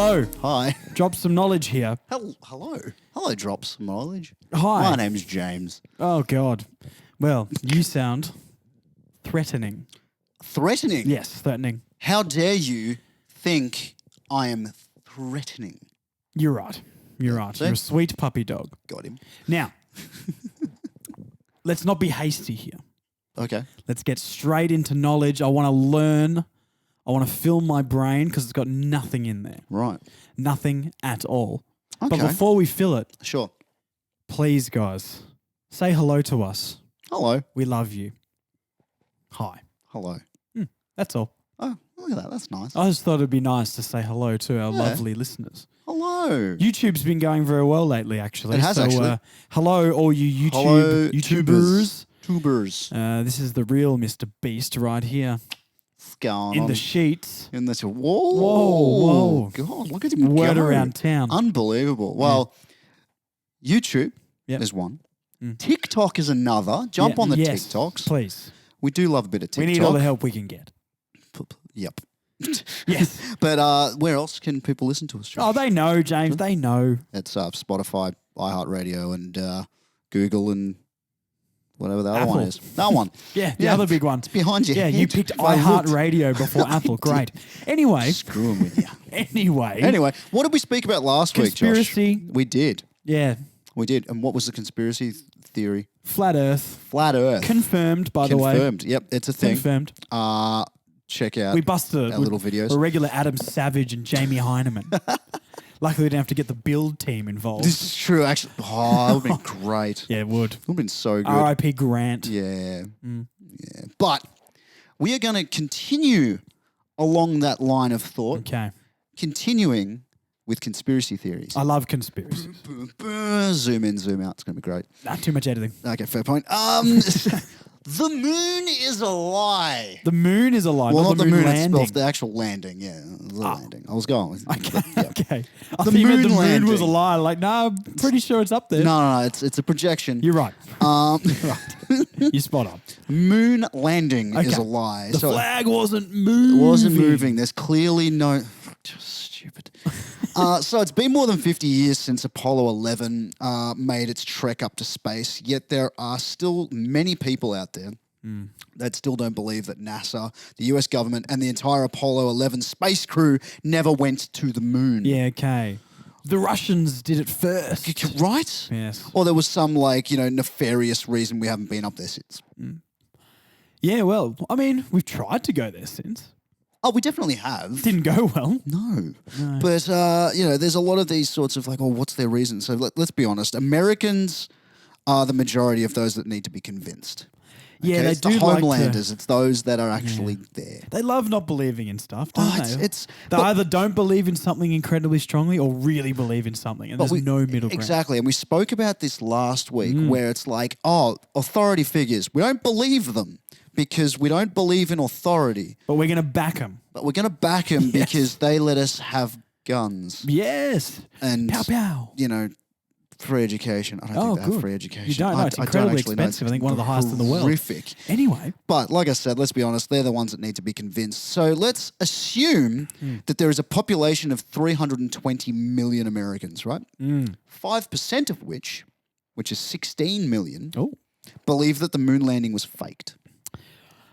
Hello. Hi. Drop some knowledge here. Hello. Hello, Drops Knowledge. Hi. My name's James. Oh, God. Well, you sound threatening. Threatening? Yes, threatening. How dare you think I am threatening? You're right. You're right. See? You're a sweet puppy dog. Got him. Now, let's not be hasty here. Okay. Let's get straight into knowledge. I want to learn. I want to fill my brain because it's got nothing in there. Right. Nothing at all. Okay. But before we fill it, Sure. please, guys, say hello to us. Hello. We love you. Hi. Hello. That's all. Oh, look at that. That's nice. I just thought it'd be nice to say hello to our lovely listeners. Hello. YouTube's been going very well lately, actually. It has, actually. Hello, all you Hello, YouTubers. Tubers. This is the real Mr. Beast right here What's going in on? the sheets. In the whoa. Whoa. God, look at him Word go. around town. Unbelievable. Well, YouTube Yep. is one. TikTok is another. Jump Yeah, on the yes, TikToks. please. We do love a bit of TikTok. We need all the help we can get. Yep. Yes. But where else can people listen to us, Josh? Oh, they know, James. They know. It's Spotify, iHeartRadio, and Google, and whatever the other Apple. one is. That one. Yeah, the other big one. It's behind you. Yeah, you picked iHeartRadio before Apple. Great. Anyway. Screw 'em with you. Anyway. What did we speak about last week, Josh? Conspiracy. We did. Yeah. We did. And what was the conspiracy theory? Flat Earth. Flat Earth. Confirmed, by the way. Confirmed. Yep, it's a thing. Confirmed. Check out We busted our little videos. A regular Adam Savage and Jamie Heineman. Luckily, we didn't have to get the build team involved. This is true, actually. Oh, that would have been great. Yeah, it would. It would have been so good. R.I.P. Grant. Yeah. Yeah. But we are going to continue along that line of thought, Okay. continuing with conspiracy theories. I love conspiracies. Zoom in, zoom out. It's going to be great. Not too much editing. Okay, fair point. The moon is a lie. The moon is a lie. Well, not the moon landing. itself, the actual landing. Yeah, the landing. I was going with Okay. yeah. Okay. I The thought you meant the moon moon was a landing. lie. Like, no, I'm pretty sure it's up there. No, it's a projection. You're right. Right. You're spot on. Moon landing is Okay. a lie. The flag wasn't moving. It wasn't moving. There's clearly no... Stupid. So it's been more than 50 years since Apollo 11 made its trek up to space, yet there are still many people out there that still don't believe that NASA, the US government, and the entire Apollo 11 space crew never went to the moon. Yeah, okay. The Russians did it first. Right? Yes. Or there was some, nefarious reason we haven't been up there since. Yeah, well, I mean, we've tried to go there since. Oh, we definitely have. Didn't go well. No. But, there's a lot of these sorts of what's their reason? So let's be honest. Americans are the majority of those that need to be convinced. Yeah, Okay? they It's do the like homelanders. to... It's those that are actually there. They love not believing in stuff, don't they? They but either don't believe in something incredibly strongly or really believe in something, and there's no middle ground. Exactly. And we spoke about this last week where it's like, authority figures. We don't believe them because we don't believe in authority. But we're going to back them. But we're going to back them because they let us have guns. Yes. And, Pow, pow. Free education. I don't think they have free education. You don't know. It's incredibly expensive. I think one of the highest in the world. Horrific. Anyway. But like I said, let's be honest, they're the ones that need to be convinced. So let's assume that there is a population of 320 million Americans, right? 5% of which is 16 million, believe that the moon landing was faked.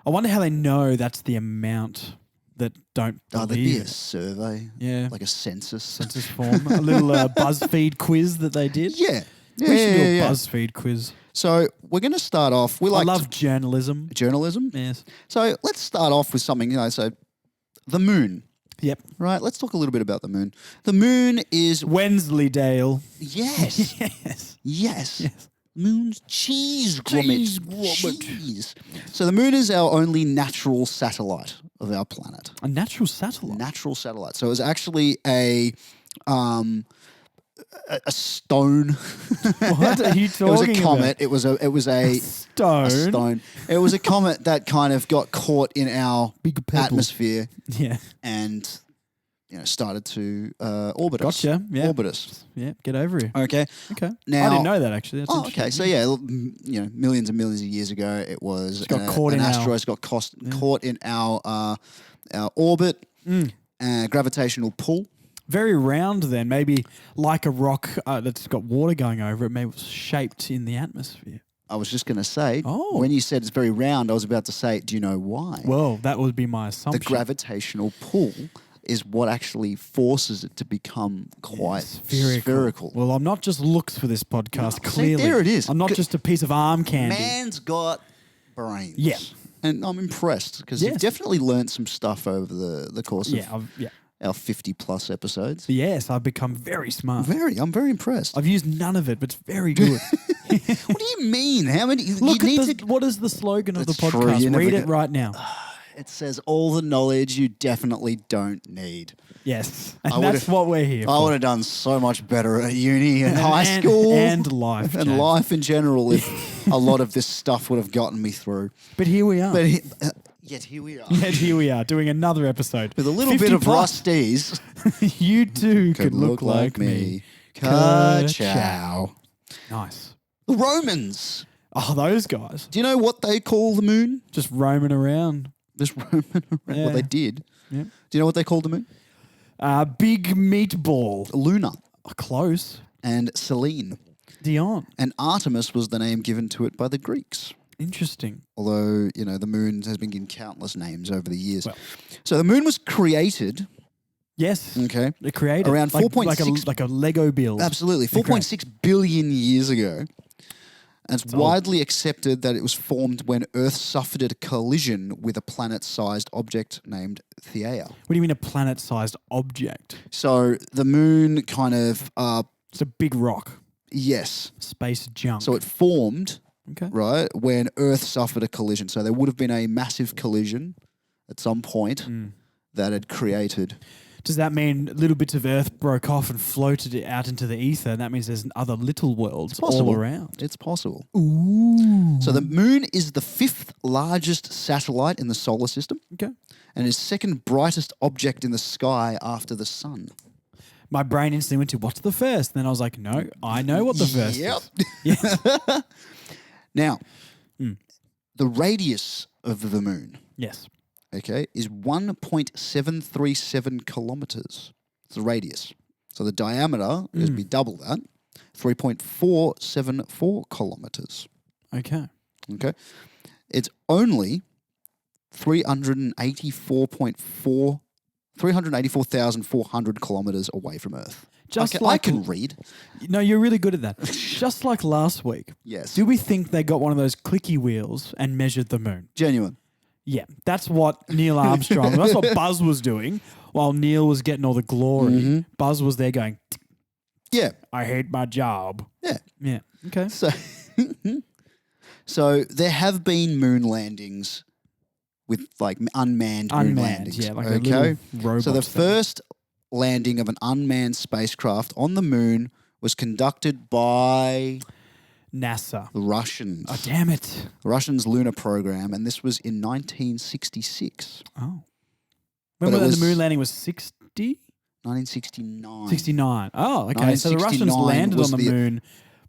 I wonder how they know that's the amount that don't believe. There'd be a survey. Yeah. Like a census. Census form. A little BuzzFeed quiz that they did. Yeah. We should do a BuzzFeed quiz. So we're going to start off. I love journalism. Journalism? Yes. So let's start off with something, so the moon. Yep. Right, let's talk a little bit about the moon. The moon is... Wensleydale. Yes. Yes. Yes. Moon's cheese grommet. Cheese. So the moon is our only natural satellite of our planet. A natural satellite? Natural satellite. So it was actually a stone. What are you talking about? It was a comet. It was a stone. A stone. It was a comet that kind of got caught in our Big pebble. atmosphere. Yeah. And started to orbit us. Gotcha. Yeah. Orbit us. Yeah. Get over here. Okay. Okay. Now, I didn't know that actually. That's okay. interesting. So millions and millions of years ago, it was caught in an our- asteroid got caught in our orbit. Gravitational pull Very round then, maybe like a rock that's got water going over it, maybe it was shaped in the atmosphere. I was just going to say, Oh. when you said it's very round, I was about to say, do you know why? Well, that would be my assumption. The gravitational pull is what actually forces it to become quite spherical. Well, I'm not just looks for this podcast, No, see, clearly. there it is. I'm not just a piece of arm candy. Man's got brains. Yeah. And I'm impressed because Yes. you've definitely learned some stuff over the course Yeah, of yeah. our 50-plus episodes. Yes, I've become very smart. I'm very impressed. I've used none of it, but it's very good. What do you mean? How many? Look you at need what is the slogan of the That's true, podcast? you never Read it get- right now. It says all the knowledge you definitely don't need. Yes, and I that's would've- what we're here I for. would have done so much better at uni and high school and life, and James. life in general if a lot of this stuff would have gotten me through. But here we are. But yet here we are. Yet here we are doing another episode With a little 50 bit of plus. rusties. You too could look like me. Ka-chow. Nice. The Romans. Oh, those guys Do you know what they call the moon? just roaming around. Just roaming around. Yeah. Well, they did. Yeah. Do you know what they called the moon? Big meatball. Luna Oh, close. and Selene. Dion. And Artemis was the name given to it by the Greeks. Interesting. Although, the moon has been given countless names over the years. Well. So the moon was created, Yes. okay, They created Around like, 4.6 like a Lego build. absolutely, They're correct. 4.6 billion years ago. And it's old. widely accepted that it was formed when Earth suffered a collision with a planet-sized object named Theia. What do you mean a planet-sized object? So the moon kind of, It's a big rock. yes. Space junk. So it formed, okay. right, when Earth suffered a collision. So there would have been a massive collision at some point that had created. Does that mean little bits of Earth broke off and floated it out into the ether? And that means there's other little worlds all around. It's possible. Ooh. So the moon is the 5th largest satellite in the solar system Okay. and is second brightest object in the sky after the sun. My brain instantly went to, what's the first? And then I was like, no, I know what the first Yep. is. Yes. Now, the radius of the moon, Yes. okay, is 1.737 kilometers. It's the radius. So the diameter is be double that, 3.474 kilometers. Okay. Okay. It's only 384,400 kilometers away from Earth. I can read. No, you're really good at that. Just like last week. Yes. Do we think they got one of those clicky wheels and measured the moon? Genuine. Yeah, that's what Neil Armstrong, that's what Buzz was doing while Neil was getting all the glory. Mm-hmm. Buzz was there going, Yeah. I hate my job. Yeah. Yeah, okay. So, so there have been moon landings with like unmanned moon landings. yeah, like a okay. little robot So the thing. first landing of an unmanned spacecraft on the moon was conducted by NASA. the Russians. Oh, damn it. The Russians' lunar program, and this was in 1966. Oh. But When it the was- moon landing was 60? 1969. 69. Oh, okay. So the Russians 1969 landed was on the the moon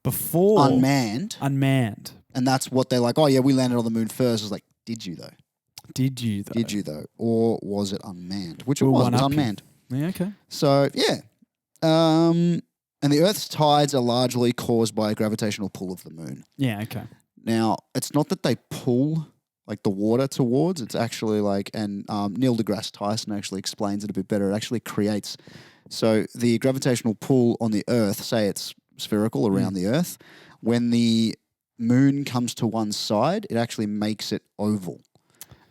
before. Unmanned. Unmanned. And that's what they're like, oh, yeah, we landed on the moon first. It's like, did you, though? Did you, though? Did you, though? Or was it unmanned? Which it We'll was. It was one-up you. unmanned. Yeah, okay. So, yeah. And the Earth's tides are largely caused by a gravitational pull of the moon. Yeah, okay. Now, it's not that they pull like the water towards. It's actually like, and Neil deGrasse Tyson actually explains it a bit better. It actually creates, so the gravitational pull on the Earth, say it's spherical around the Earth, when the moon comes to one side, it actually makes it oval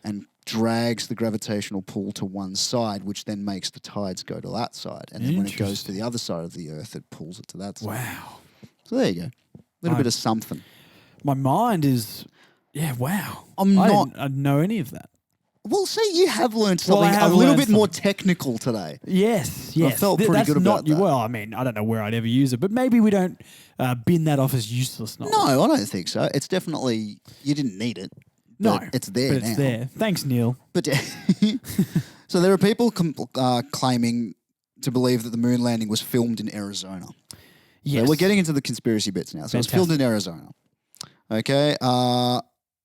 and drags the gravitational pull to one side, which then makes the tides go to that side. And then when it goes to the other side of the Earth, it pulls it to that side. Wow. So there you go. A little Right. bit of something. My mind is, yeah, wow. I'm I not- didn't know any of that. Well, see, you have learned Well, I something have a little learned bit more technical today. Yes, yes. felt pretty That's good not, about that. Well, I mean, I don't know where I'd ever use it, but maybe we don't bin that off as useless knowledge. No, I don't think so. It's definitely, you didn't need it. No, but it's there but now. it's there. Thanks, Neil. But so there are people claiming to believe that the moon landing was filmed in Arizona. Yes. So we're getting into the conspiracy bits now. So it's filmed in Arizona. Okay.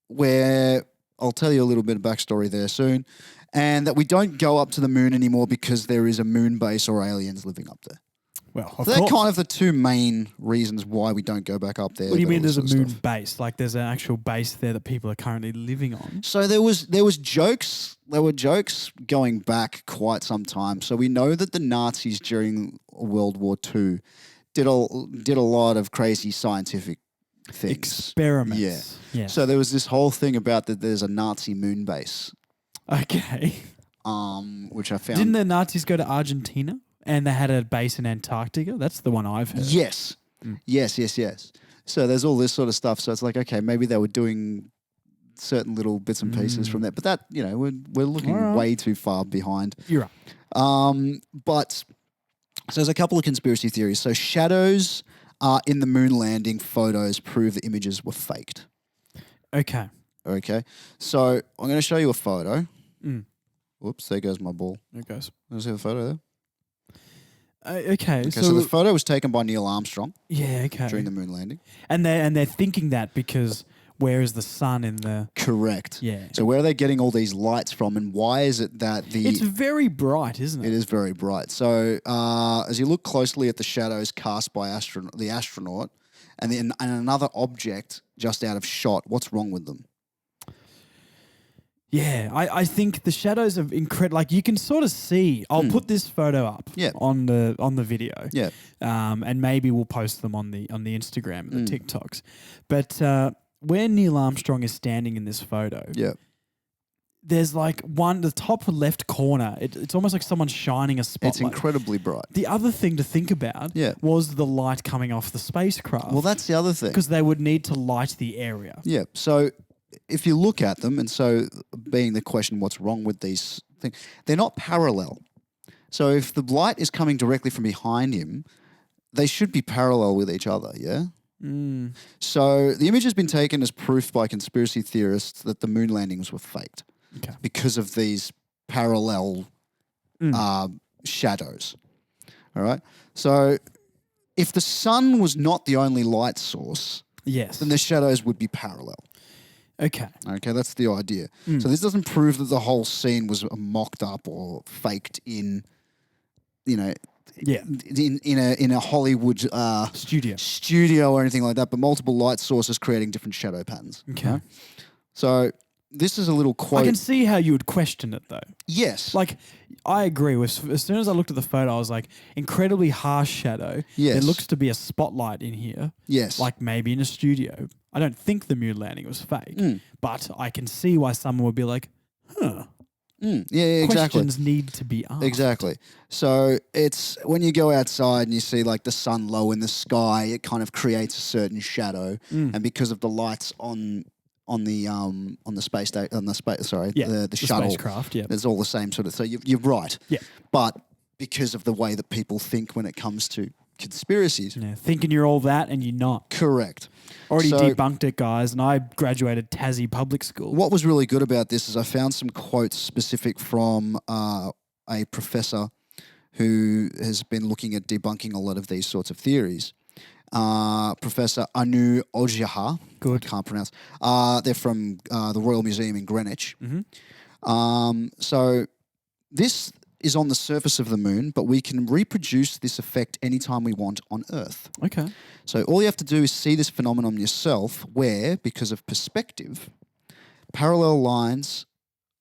Where I'll tell you a little bit of backstory there soon. and that we don't go up to the moon anymore because there is a moon base or aliens living up there. Well, of So they're course. kind of the two main reasons why we don't go back up there. What do you all mean this there's a sort of moon stuff. base? Like there's an actual base there that people are currently living on? So there was jokes. There were jokes going back quite some time. So we know that the Nazis during World War II did a lot of crazy scientific things. Experiments. Yeah. So there was this whole thing about that there's a Nazi moon base, Okay. which I found. Didn't the Nazis go to Argentina and they had a base in Antarctica? That's the one I've heard. Yes. Yes. So there's all this sort of stuff. So it's like, okay, maybe they were doing certain little bits and pieces from that. But that, we're looking All right. way too far behind. You're right. But so there's a couple of conspiracy theories. So shadows in the moon landing photos prove the images were faked. Okay. Okay. So I'm going to show you a photo. Mm. Whoops, there goes my ball. There it goes. Let's see the photo there. Okay. Okay, so the photo was taken by Neil Armstrong yeah, okay. during the moon landing. And they're thinking that because where is the sun in the... Correct. Yeah. So where are they getting all these lights from, and why is it that It's very bright, isn't it? It is very bright. So as you look closely at the shadows cast by the astronaut and another object just out of shot, what's wrong with them? Yeah, I think the shadows are incredible. Like you can sort of see. I'll put this photo up on the video. Yeah. And maybe we'll post them on the Instagram and the TikToks. But where Neil Armstrong is standing in this photo, Yeah. there's like the top left corner. It's almost like someone's shining a spotlight. It's incredibly bright. The other thing to think about was the light coming off the spacecraft. Well, that's the other thing. Because they would need to light the area. Yeah. So if you look at them, and so being the question, what's wrong with these things? They're not parallel. So if the light is coming directly from behind him, they should be parallel with each other, yeah? So the image has been taken as proof by conspiracy theorists that the moon landings were faked because of these parallel shadows. All right? So if the sun was not the only light source, then the shadows would be parallel. Okay. Okay, that's the idea. So this doesn't prove that the whole scene was mocked up or faked in a Hollywood studio or anything like that, but multiple light sources creating different shadow patterns. Okay. Right? So this is a little quote. I can see how you would question it though. Yes. Like, I agree with. As soon as I looked at the photo, I was like, incredibly harsh shadow. Yes. There looks to be a spotlight in here. Yes. Like maybe in a studio. I don't think the moon landing was fake, but I can see why someone would be like, huh. Yeah, exactly. Questions need to be asked. Exactly. So it's when you go outside and you see like the sun low in the sky, it kind of creates a certain shadow, and because of the lights on the space the shuttle spacecraft, it's all the same sort of. So you're right. Yeah. But because of the way that people think when it comes to conspiracies, thinking you're all that and you're not. Correct. Already So- debunked it, guys, and I graduated Tassie Public School. What was really good about this is I found some quotes specific from a professor who has been looking at debunking a lot of these sorts of theories. Professor Anu Ojha. Good. I can't pronounce. They're from the Royal Museum in Greenwich. So this is on the surface of the moon, but we can reproduce this effect anytime we want on Earth. Okay. So all you have to do is see this phenomenon yourself where, because of perspective, parallel lines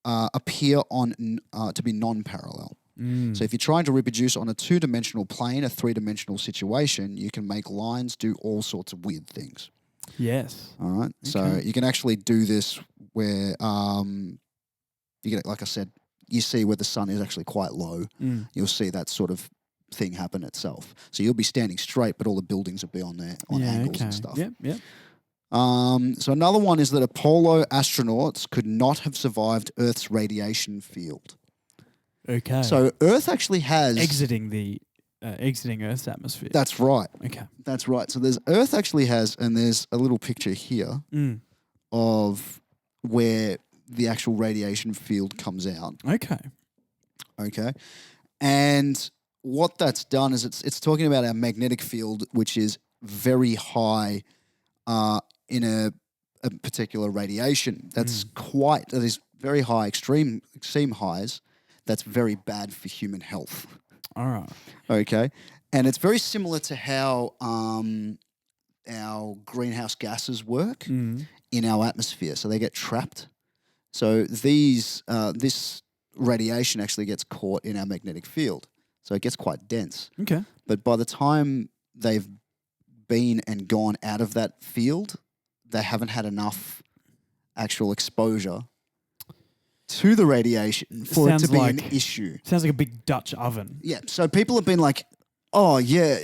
appear to be non-parallel. So if you're trying to reproduce on a two-dimensional plane, a three-dimensional situation, you can make lines do all sorts of weird things. Yes. All right? So you can actually do this where, you get, like I said, you see where the sun is actually quite low. You'll see that sort of thing happen itself. So you'll be standing straight, but all the buildings will be on there on angles and stuff. Yep. So another one is that Apollo astronauts could not have survived Earth's radiation field. Okay. So Earth actually has exiting Earth's atmosphere. That's right. Okay. That's right. So Earth actually has, and there's a little picture here of where the actual radiation field comes out. Okay. And what that's done is it's talking about our magnetic field, which is very high in a particular radiation. That is very high, extreme highs. That's very bad for human health. All right. Okay, and it's very similar to how our greenhouse gases work in our atmosphere. So they get trapped. So this radiation actually gets caught in our magnetic field. So it gets quite dense. Okay. But by the time they've been and gone out of that field, they haven't had enough actual exposure to the radiation for it to be an issue. Sounds like a big Dutch oven. Yeah. So people have been like, oh, yeah,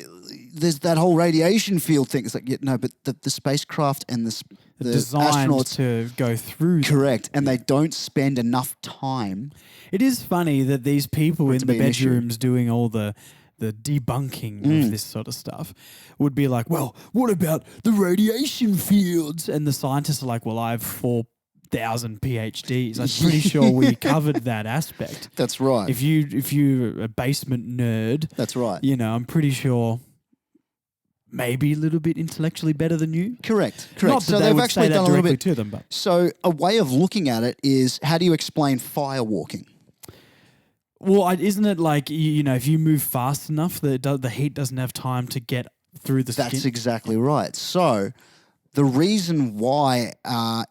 there's that whole radiation field thing. It's like, yeah, no, but the spacecraft and the designed astronauts to go through. Correct. And they don't spend enough time. It is funny that these people in the bedrooms doing all the debunking of this sort of stuff would be like, well, what about the radiation fields? And the scientists are like, well, I have 4,000 PhDs. I'm pretty sure we covered that aspect. That's right. If you're a basement nerd, that's right. You know, I'm pretty sure maybe a little bit intellectually better than you. Correct. Not that so they they've would actually say that done a little bit to them, but so a way of looking at it is, how do you explain fire walking? well, isn't it like you know, if you move fast enough, the heat doesn't have time to get through the skin? That's exactly right. So the reason why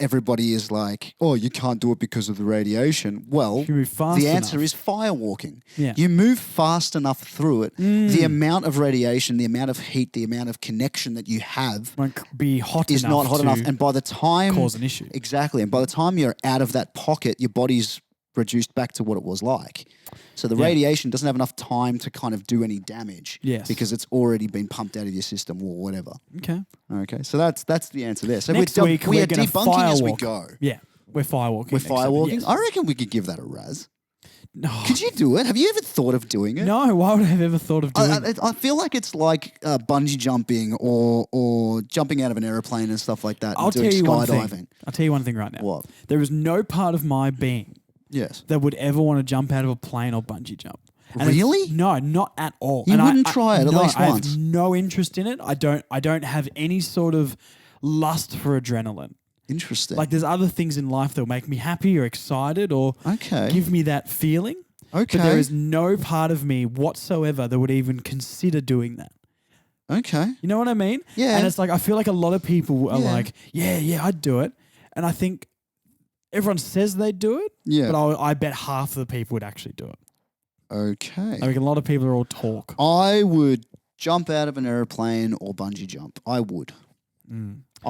everybody is like, oh, you can't do it because of the radiation. Well, If you move fast the answer enough. is fire walking. Yeah. You move fast enough through it. The amount of radiation, the amount of heat, the amount of connection that you have Won't be hot is enough not hot to enough. And by the time cause an issue. Exactly. And by the time you're out of that pocket, your body's reduced back to what it was like. So the radiation doesn't have enough time to kind of do any damage. Yes. Because it's already been pumped out of your system or whatever. Okay. Okay. So that's the answer there. So Next week we we're are going to debunking as we firewalk. go. Yeah, we're firewalking. We're next firewalking. Yes. I reckon we could give that a razz. No. Could you do it? Have you ever thought of doing it? No, why would I have ever thought of doing it? I feel like it's like bungee jumping or jumping out of an airplane and stuff like that. I'll and tell doing you one skydiving. thing. I'll tell you one thing right now. What? There is no part of my being Yes. that would ever want to jump out of a plane or bungee jump. And Really? No, not at all. You And wouldn't try it at least I once? have no interest in it. I don't have any sort of lust for adrenaline. Interesting. Like there's other things in life that will make me happy or excited or Okay. give me that feeling. Okay. But there is no part of me whatsoever that would even consider doing that. Okay. You know what I mean? Yeah. And it's like I feel like a lot of people are Yeah. like, yeah, I'd do it. And I think everyone says they'd do it, Yeah. but I bet half of the people would actually do it. Okay. I reckon a lot of people are all talk. I would jump out of an airplane or bungee jump. I would. I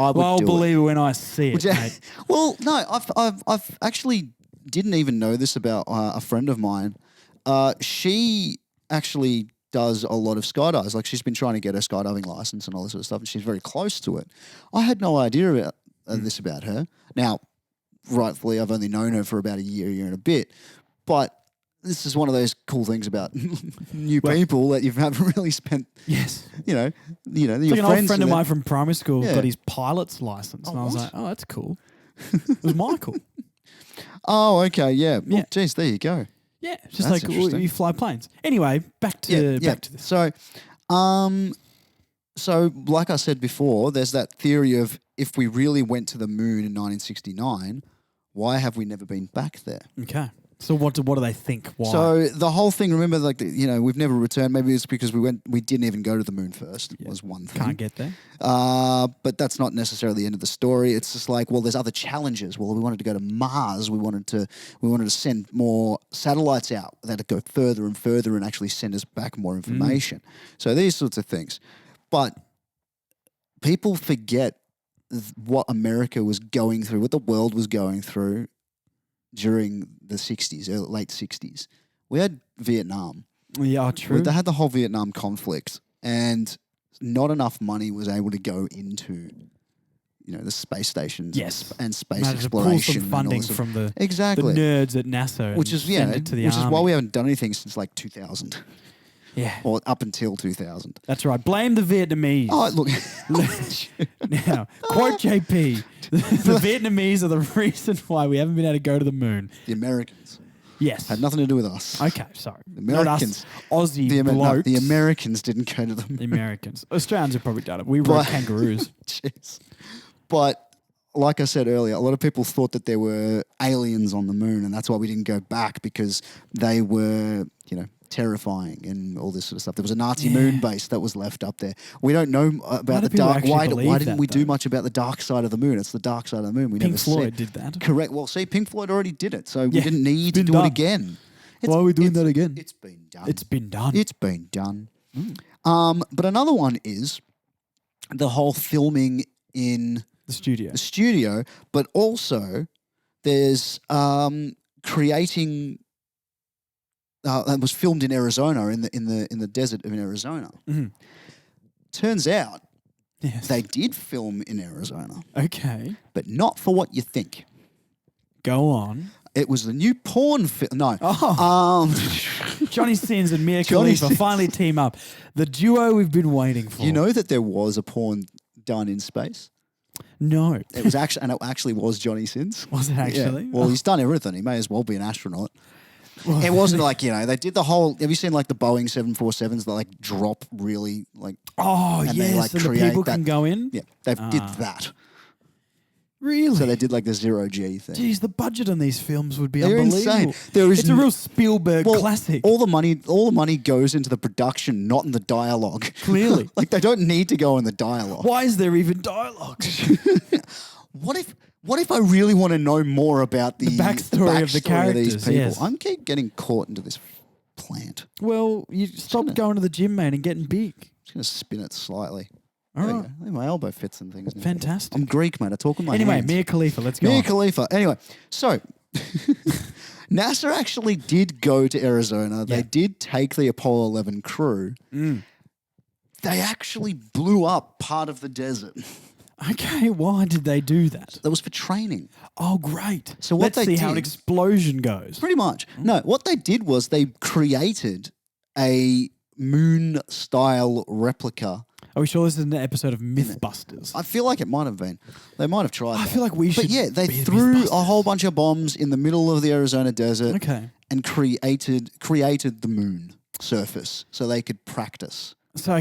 would Well, I'll do believe it when I see Would it, you- mate. Well, no, I've actually didn't even know this about a friend of mine. She actually does a lot of skydives. Like she's been trying to get her skydiving license and all this sort of stuff, and she's very close to it. I had no idea about this about her. Now, rightfully, I've only known her for about a year and a bit, but this is one of those cool things about new people that you haven't really spent. Yes. You know, It's your like an old friends friend of with mine from primary school Yeah. got his pilot's license. And I was what? like, oh, that's cool. It was Michael. Oh, okay, yeah. Well, Yeah. geez, there you go. Yeah. It's just That's like interesting. you fly planes. Anyway, back to this. So like I said before, there's that theory of if we really went to the moon in 1969, why have we never been back there? Okay. So what do they think? Why? So the whole thing, remember, like we've never returned. Maybe it's because we didn't even go to the moon first. Was one thing. Can't get there. But that's not necessarily the end of the story. It's just like, well, there's other challenges. Well, we wanted to go to Mars. We wanted to send more satellites out that would go further and further and actually send us back more information. So these sorts of things. But people forget what America was going through, what the world was going through during the 60s, late 60s. We had Vietnam. Yeah, true. They had the whole Vietnam conflict, and not enough money was able to go into, the space stations and space Managed to pull exploration. some funding and all from the exactly nerds at NASA, which is send it to the which army. is why we haven't done anything since like 2000. Yeah, or up until 2000. That's right. Blame the Vietnamese. Oh, look. Now, quote JP, the Vietnamese are the reason why we haven't been able to go to the moon. The Americans. Yes. Had nothing to do with us. Okay, sorry. The Americans. Not us, Aussie blokes. The Americans didn't go to the moon. The Americans. Australians have probably done it. We rode kangaroos. Jeez. But like I said earlier, a lot of people thought that there were aliens on the moon, and that's why we didn't go back, because they were, terrifying and all this sort of stuff. There was a Nazi moon base that was left up there. We don't know about the dark. Why didn't we do much about the dark side of the moon? It's the dark side of the moon. We Pink Floyd did that. Correct. Well, see, Pink Floyd already did it, so we didn't need to do it again. Why are we doing that again? It's been done. It's been done. It's been done. But another one is the whole filming in the studio, but also there's creating. It was filmed in Arizona, in the desert of Arizona. Mm-hmm. Turns out, yes, they did film in Arizona. Okay, but not for what you think. Go on. It was the new porn film. No. Johnny Sins and Mia Khalifa finally team up. The duo we've been waiting for. You know that there was a porn done in space? No. It actually was Johnny Sins. Was it actually? Yeah. Well, he's done everything. He may as well be an astronaut. Well, it wasn't like, they did the whole, have you seen like the Boeing 747s that like drop really like. Oh, and yes, they, like, and the people can go in? Yeah, they did that. Really? So they did like the 0G thing. Jeez, the budget on these films would be They're unbelievable. insane. It's a real Spielberg classic. All the money goes into the production, not in the dialogue. Clearly. Like they don't need to go in the dialogue. Why is there even dialogue? What if I really want to know more about the backstory of the characters? Of these people? Yes. I'm keep getting caught into this plant. Well, you stop going to the gym, man, and getting big. I'm just going to spin it slightly. All right. My elbow fits and things. Fantastic. I'm Greek, mate. I talk with my hands. Anyway, Mia Khalifa, let's go. Mia Khalifa. Anyway, so NASA actually did go to Arizona. They did take the Apollo 11 crew. They actually blew up part of the desert. Okay, why did they do that? That was for training. Oh, great. So what Let's see how an explosion goes. Pretty much. No, what they did was they created a moon-style replica. Are we sure this is an episode of Mythbusters? I feel like it might have been. They might have tried that. I feel like we should. But yeah, they threw a whole bunch of bombs in the middle of the Arizona desert and created the moon surface so they could practice. So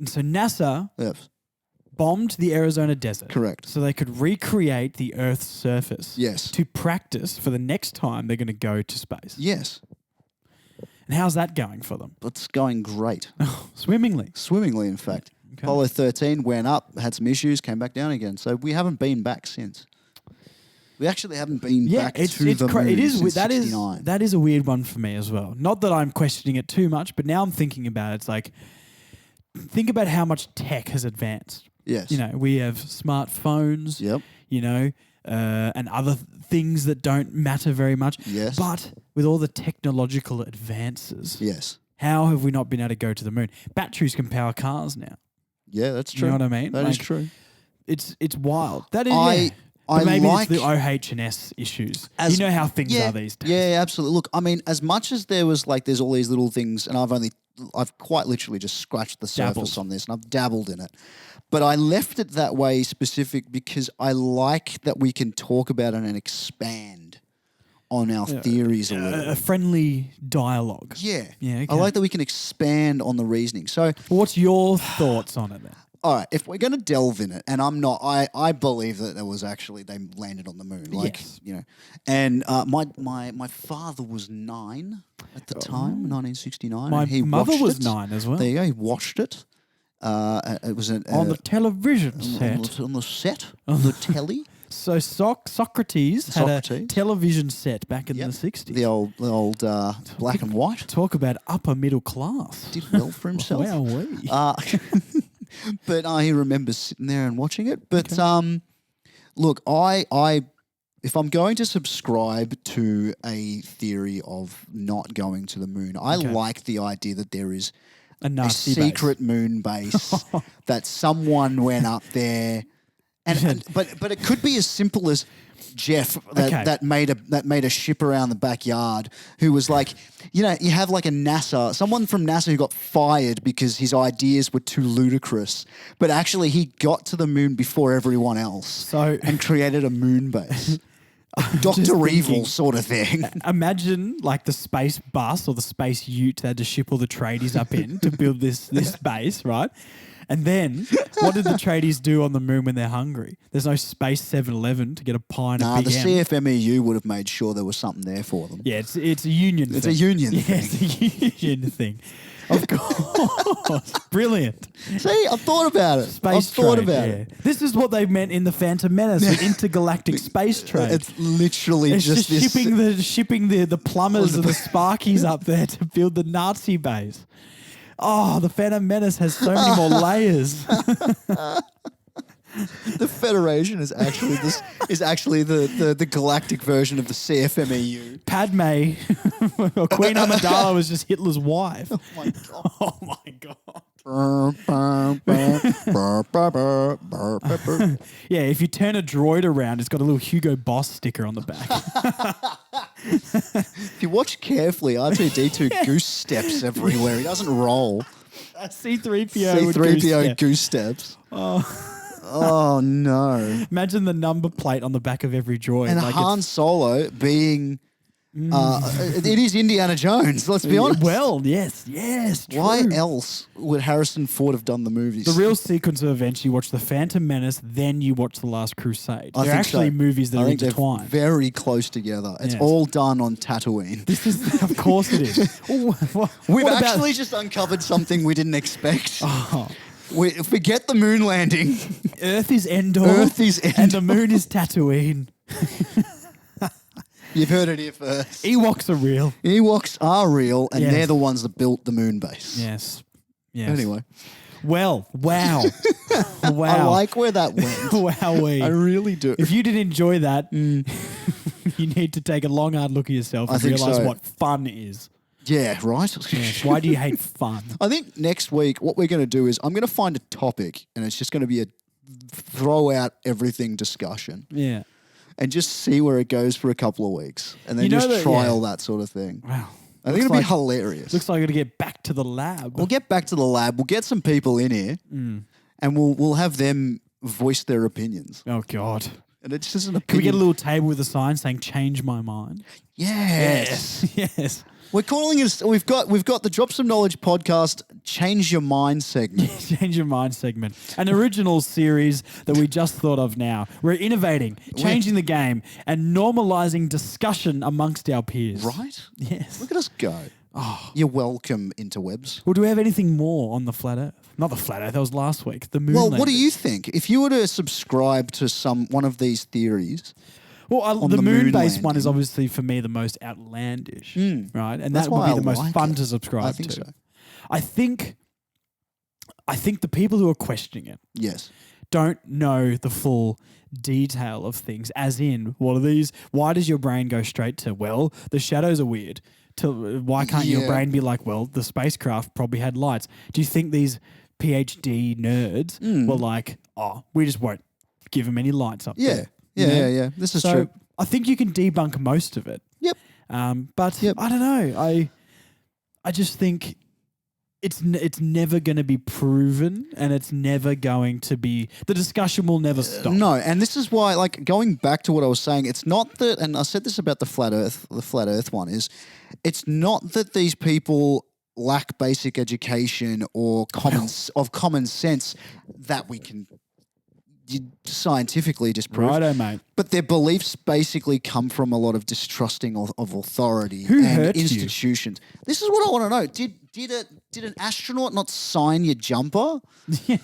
NASA bombed the Arizona desert. Correct. So they could recreate the Earth's surface. Yes. To practice for the next time they're going to go to space. Yes. And how's that going for them? It's going great. Swimmingly. Swimmingly, in fact. Okay. Apollo 13 went up, had some issues, came back down again. So we haven't been back since. We actually haven't been back to the moon it is, since that 69. That is a weird one for me as well. Not that I'm questioning it too much, but now I'm thinking about it. It's like, think about how much tech has advanced. Yes. We have smartphones. Yep. And other things that don't matter very much. Yes. But with all the technological advances, yes, how have we not been able to go to the moon? Batteries can power cars now. Yeah, that's true. You know what I mean? That is true. It's wild. That is. But maybe it's the OH&S issues. You know how things are these days. Yeah, absolutely. Look, I mean, as much as there's all these little things, and I've quite literally just scratched the surface on this, and I've dabbled in it. But I left it that way specific because I like that we can talk about it and expand on our theories a little. A friendly dialogue. Yeah. Yeah. Okay. I like that we can expand on the reasoning. So, what's your thoughts on it then? All right, if we're going to delve in it, and I believe that there was actually, they landed on the moon. And my father was 9 at the time, 1969. My and he mother was it. 9 as well. There you go, he watched it. It was on the television set. On the set, on the telly. So Socrates had a television set back in the 60s. The old black and white. Talk about upper middle class. Did well for himself. Wowee. But he remembers sitting there and watching it. But look, I if I'm going to subscribe to a theory of not going to the moon, I like the idea that there is a secret moon base that someone went up there, but it could be as simple as Jeff that made a ship around the backyard who was like, you have like someone from NASA who got fired because his ideas were too ludicrous, but actually he got to the moon before everyone else and created a moon base. Dr. Evil sort of thing. Imagine like the space bus or the space ute they had to ship all the tradies up in to build this base, right? And then, what did the tradies do on the moon when they're hungry? There's no space 7-Eleven to get a pie and a the Big M. CFMEU would have made sure there was something there for them. Yeah, it's a union thing. It's a union Yeah, thing. it's a union thing. Of course. Brilliant. See, I've thought about it. Space I've thought trade, about yeah. it. This is what they meant in the Phantom Menace, the intergalactic space trade. It's literally It's just this. shipping the plumbers and the Sparkies up there to build the Nazi base. Oh, the Phantom Menace has so many more layers. The Federation is actually the galactic version of the CFMEU. Padme, or Queen Amidala was just Hitler's wife. Oh my god. Oh my god. Yeah, if you turn a droid around, it's got a little Hugo Boss sticker on the back. If you watch carefully, R2-D2 goose steps everywhere. He doesn't roll. C-3PO C-3PO goose steps. Oh no. Imagine the number plate on the back of every droid. And like Han Solo being it is Indiana Jones, let's be honest. Well, yes, true. Why else would Harrison Ford have done the movies? The real sequence of events, you watch The Phantom Menace, then you watch The Last Crusade. They're actually movies that are intertwined. They're very close together. It's all done on Tatooine. This is, of course it is. We've actually just uncovered something we didn't expect. Oh. Forget the moon landing. Earth is Endor. And the moon is Tatooine. You've heard it here first. Ewoks are real. Ewoks are real, and they're the ones that built the moon base. Yes. Anyway. Well, wow. Wow. I like where that went. Wowee. I really do. If you didn't enjoy that, you need to take a long, hard look at yourself and realise what fun is. Yeah, right? Yes. Why do you hate fun? I think next week what we're going to do is I'm going to find a topic, and it's just going to be a throw out everything discussion. Yeah. And just see where it goes for a couple of weeks. And then just trial that sort of thing. Wow. I think it'll be hilarious. Looks like we're going to get back to the lab. We'll get back to the lab. We'll get some people in here. And we'll have them voice their opinions. Oh, God. And it's just an opinion. Can we get a little table with a sign saying, change my mind? Yes. Yes. We're calling it, we've got the Drop Some Knowledge podcast Change Your Mind segment. Change Your Mind segment. An original series that we just thought of now. We're innovating, changing the game, and normalizing discussion amongst our peers. Right? Yes. Look at us go. Oh, you're welcome, interwebs. Well, do we have anything more on the flat Earth? Not the flat Earth, that was last week. The moon Well, landing. what do you think? If you were to subscribe to one of these theories... Well, the moon-based one is obviously, for me, the most outlandish, right? And that would be the most fun to subscribe to. I think so. I think the people who are questioning it don't know the full detail of things, as in, what are these? Why does your brain go straight to, well, the shadows are weird? Why can't your brain be like, well, the spacecraft probably had lights? Do you think these PhD nerds were like, oh, we just won't give them any lights up there? Yeah. This is true. I think you can debunk most of it. Yep. But I don't know. I just think it's never going to be proven, and it's never going to be. The discussion will never stop. No, and this is why, like, going back to what I was saying, it's not that, and I said this about the flat Earth one is, it's not that these people lack basic education or common sense that we can scientifically disprove. Righto, mate. But their beliefs basically come from a lot of distrusting of authority Who and hurt institutions. You? This is what I want to know. Did an astronaut not sign your jumper? Yeah.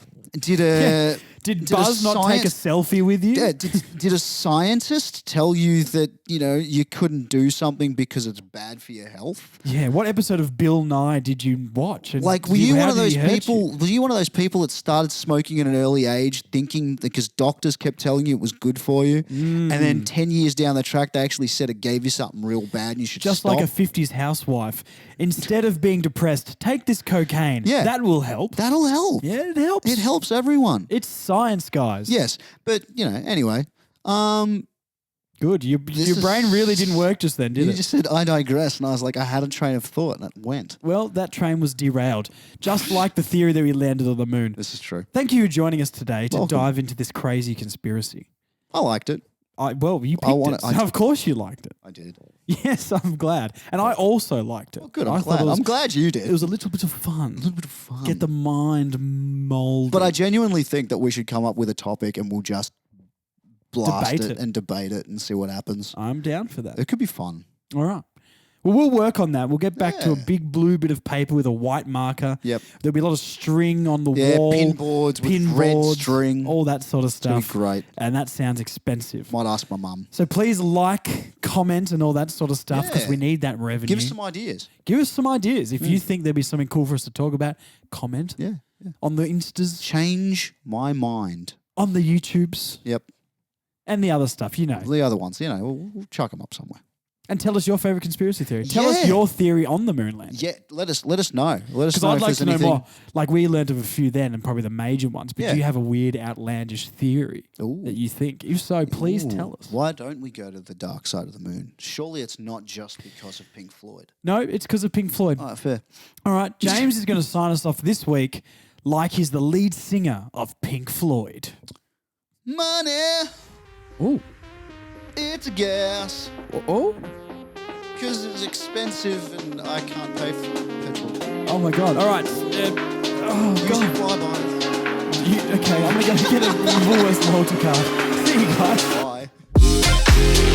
Did Buzz not take a selfie with you? Yeah. Did a scientist tell you that, you couldn't do something because it's bad for your health? Yeah. What episode of Bill Nye did you watch? And like, were you one of those people? Were you one of those people that started smoking at an early age, thinking because doctors kept telling you it was good for you, and then 10 years down the track, they actually said it gave you something real bad and you should just stop? like a 50s housewife. Instead of being depressed, take this cocaine. Yeah. That will help. That'll help. Yeah, it helps. It helps everyone. It's science, guys. Yes, but anyway. Good. Your brain really didn't work just then, did it? You just said, I digress, and I was like, I had a train of thought, and it went. Well, that train was derailed, just like the theory that we landed on the moon. This is true. Thank you for joining us today to dive into this crazy conspiracy. I liked it. You picked it. Of course you liked it. I did. Yes, I'm glad. And I also liked it. Oh, good. I I'm thought glad. it was- I'm glad you did. It was a little bit of fun. a little bit of fun. Get the mind molded. But I genuinely think that we should come up with a topic and we'll just blast Debate it it. and debate it and see what happens. I'm down for that. It could be fun. All right. Well, we'll work on that. We'll get back to a Yeah. big blue bit of paper with a white marker. Yep. There'll be a lot of string on the Yeah, wall. pin boards with red string. All that sort of It's gonna be stuff. great. And that sounds expensive. Might ask my mum. So please like, comment, and all that sort of stuff because Yeah. we need that revenue. Give us some ideas. Give us some ideas. If you think there'd be something cool for us to talk about, comment Yeah. on the Instas, Change my mind. on the YouTubes, Yep. and the other stuff, you know. The other ones, we'll chuck them up somewhere. And tell us your favorite conspiracy theory. Tell us Yeah. your theory on the moon landing. Yeah, let us know. Let us know Because if I'd like there's to know anything. more. Like we learned of a few then, and probably the major ones. But Yeah. do you have a weird, outlandish theory Ooh. that you think? If so, please Ooh, tell us. Why don't we go to the dark side of the moon? Surely it's not just because of Pink Floyd. No, it's because of Pink Floyd. All right, fair. All right, James is going to sign us off this week like he's the lead singer of Pink Floyd. Money, Oh, it's a gas. oh, Because it's expensive and I can't pay for petrol. oh my God! All right. Oh Use your God. flybys. Okay, I'm going to get a Woolworths loyalty card. See you guys. Bye.